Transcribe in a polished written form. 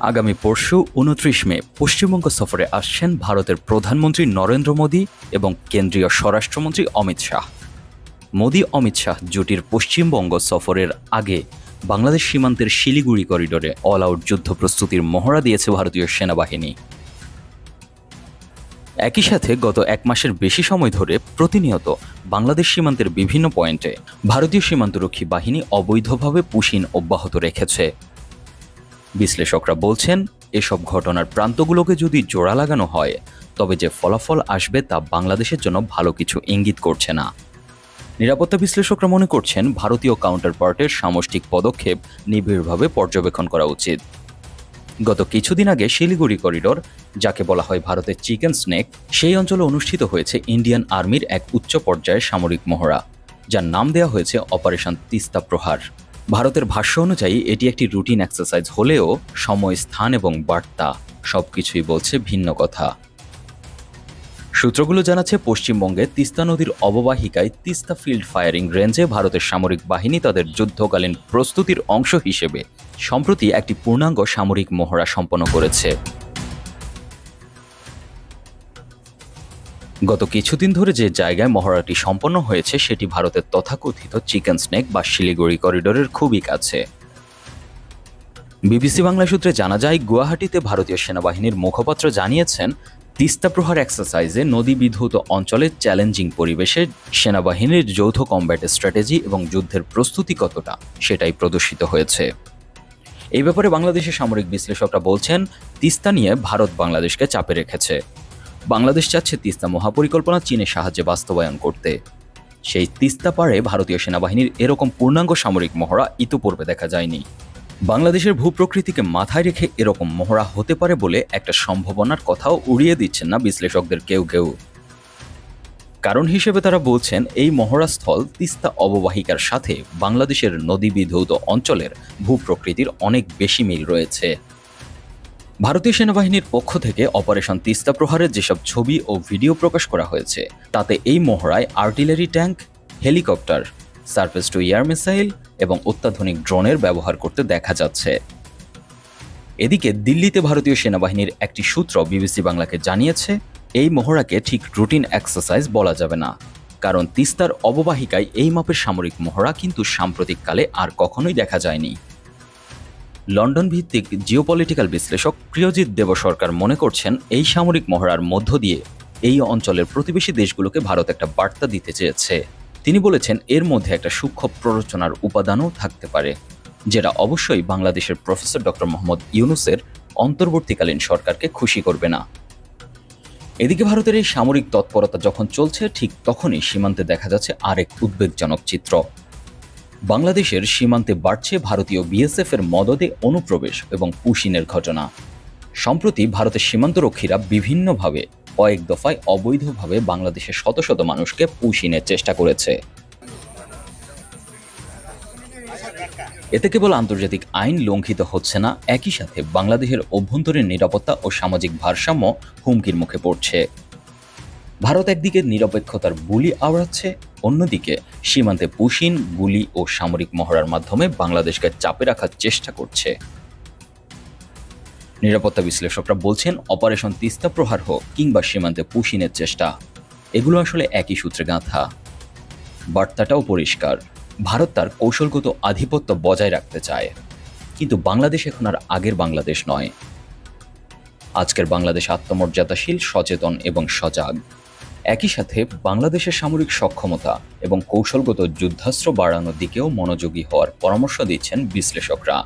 আগামী পরশু ২৯ মে পশ্চিমবঙ্গ সফরে আসছেন ভারতের প্রধানমন্ত্রী নরেন্দ্র মোদী এবং কেন্দ্রীয় স্বরাষ্ট্রমন্ত্রী অমিত শাহ। মোদী-অমিত শাহ জুটির পশ্চিমবঙ্গ সফরের আগে বাংলাদেশ সীমান্তের শিলিগুড়ি করিডোরে অল আউট যুদ্ধ প্রস্তুতির মহড়া দিয়েছে ভারতীয় সেনাবাহিনী। একই সাথে গত এক মাসের বেশি সময় ধরে প্রতিনিয়ত বাংলাদেশ সীমান্তের বিভিন্ন পয়েন্টে ভারতীয় সীমান্তরক্ষী বাহিনী অবৈধভাবে পুশিন অব্যাহত রেখেছে। বিশ্লেষকরা বলছেন, এসব ঘটনার প্রান্তগুলোকে যদি জোড়া লাগানো হয় তবে যে ফলাফল আসবে তা বাংলাদেশের জন্য ভালো কিছু ইঙ্গিত করছে না। নিরাপত্তা বিশ্লেষকরা মনে করছেন, ভারতীয় কাউন্টারপার্টের সামষ্টিক পদক্ষেপ নিবিড়ভাবে পর্যবেক্ষণ করা উচিত। গত কিছুদিন আগে শিলিগুড়ি করিডোর, যাকে বলা হয় ভারতের চিকেন স্নেক, সেই অঞ্চলে অনুষ্ঠিত হয়েছে ইন্ডিয়ান আর্মির এক উচ্চ পর্যায়ের সামরিক মহড়া, যার নাম দেওয়া হয়েছে অপারেশন তিস্তা প্রহার। ভারতের ভাষ্য অনুযায়ী এটি একটি রুটিন এক্সারসাইজ হলেও সময়, স্থান এবং বার্তা সবকিছুই বলছে ভিন্ন কথা। সূত্রগুলো জানাচ্ছে, পশ্চিমবঙ্গে তিস্তা নদীর অববাহিকায় তিস্তা ফিল্ড ফায়ারিং রেঞ্জে ভারতের সামরিক বাহিনী তাদের যুদ্ধকালীন প্রস্তুতির অংশ হিসেবে সম্প্রতি একটি পূর্ণাঙ্গ সামরিক মহড়া সম্পন্ন করেছে। গত কিছুদিন ধরে যে জায়গায় মহড়াটি সম্পন্ন হয়েছে সেটি ভারতের তথাকথিত চিকেন স্নেক বা শিলিগুড়ি করিডোরের খুবই কাছে। বিবিসি বাংলা সূত্রে জানা যায়, গুয়াহাটিতে ভারতীয় সেনাবাহিনীর মুখপাত্র জানিয়েছেন, তিস্তা প্রহার এক্সারসাইজে নদী বিধৌত অঞ্চলে চ্যালেঞ্জিং পরিবেশে সেনাবাহিনীর যৌথ কমব্যাট স্ট্র্যাটেজি এবং যুদ্ধের প্রস্তুতি কতটা সেটাই প্রদর্শিত হয়েছে। এই ব্যাপারে বাংলাদেশের সামরিক বিশ্লেষকরা বলছেন, তিস্তা নিয়ে ভারত বাংলাদেশকে চাপে রেখেছে। বাংলাদেশ চাচ্ছে তিস্তা মহাপরিকল্পনা চীনের সাহায্যে বাস্তবায়ন করতে। সেই তিস্তা পাড়ে ভারতীয় সেনাবাহিনীর এরকম পূর্ণাঙ্গ সামরিক মহড়া ইতিপূর্বে দেখা যায়নি। বাংলাদেশের ভূপ্রকৃতিকে মাথায় রেখে এরকম মহড়া হতে পারে বলে একটা সম্ভাবনার কথাও উড়িয়ে দিচ্ছেন না বিশ্লেষকদের কেউ কেউ। কারণ হিসেবে তারা বলছেন, এই মহড়াস্থল তিস্তা অববাহিকার সাথে বাংলাদেশের নদী বিধৌত অঞ্চলের ভূপ্রকৃতির অনেক বেশি মিল রয়েছে। ভারতীয় সেনাবাহিনীর পক্ষ থেকে অপারেশন তিস্তা প্রহারের যেসব ছবি ও ভিডিও প্রকাশ করা হয়েছে তাতে এই মহড়ায় artillery tank, helicopter, surface two air missile এবং অত্যাধুনিক ড্রোনের ব্যবহার করতে দেখা যাচ্ছে। এদিকে দিল্লিতে ভারতীয় সেনাবাহিনীর একটি সূত্র বিবিসি বাংলাকে জানিয়েছে, এই মহড়াকে ঠিক রুটিন এক্সারসাইজ বলা যাবে না, কারণ তিস্তার অববাহিকায় এই মাপের সামরিক মহড়া কিন্তু সাম্প্রতিককালে আর কখনোই দেখা যায়নি। লন্ডন ভিত্তিক জিওপলিটিক্যাল বিশ্লেষক প্রিয়জিৎ দেবসরকার মনে করছেন, এই সামরিক মহড়ার মধ্য দিয়ে এই অঞ্চলের প্রতিবেশী দেশগুলোকে ভারত একটা বার্তা দিতে চেয়েছে। তিনি বলেছেন, এর মধ্যে একটা সূক্ষ্ম প্ররোচনার উপাদানও থাকতে পারে, যেটা অবশ্যই বাংলাদেশের প্রফেসর ডক্টর মোহাম্মদ ইউনূসের অন্তর্বর্তীকালীন সরকারকে খুশি করবে না। এদিকে ভারতের এই সামরিক তৎপরতা যখন চলছে, ঠিক তখনই সীমান্তে দেখা যাচ্ছে আরেক উদ্বেগজনক চিত্র। বাংলাদেশের সীমান্তে বাড়ছে ভারতীয় বিএসএফ এর মদদে অনুপ্রবেশ এবং পুশিনের ঘটনা। সম্প্রতি ভারতের সীমান্তরক্ষীরা বিভিন্নভাবে কয়েক দফায় অবৈধভাবে বাংলাদেশের শত শত মানুষকে পুশিনের চেষ্টা করেছে। এতে কেবল আন্তর্জাতিক আইন লঙ্ঘিত হচ্ছে না, একই সাথে বাংলাদেশের অভ্যন্তরীণ নিরাপত্তা ও সামাজিক ভারসাম্য হুমকির মুখে পড়ছে। ভারত একদিকে নিরপেক্ষতার বুলি আওড়াচ্ছে, অন্যদিকে সীমান্তে পুশিন, গুলি ও সামরিক মহড়ার মাধ্যমে বাংলাদেশকে চাপে রাখার চেষ্টা করছে। নিরাপত্তা বিশ্লেষকরা বলছেন, অপারেশন তিস্তা প্রহার হোক কিংবা সীমান্তে পুশিনের চেষ্টা, এগুলো আসলে একই সূত্রে গাঁথা। বার্তাটাও পরিষ্কার, ভারত তার কৌশলগত আধিপত্য বজায় রাখতে চায়, কিন্তু বাংলাদেশ এখন আর আগের বাংলাদেশ নয়। আজকের বাংলাদেশ আত্মমর্যাদাশীল, সচেতন এবং সজাগ। একই সাথে বাংলাদেশের সামরিক সক্ষমতা এবং কৌশলগত যুদ্ধাস্ত্র বাড়ানোর দিকেও মনোযোগী হওয়ার পরামর্শ দিচ্ছেন বিশ্লেষকরা।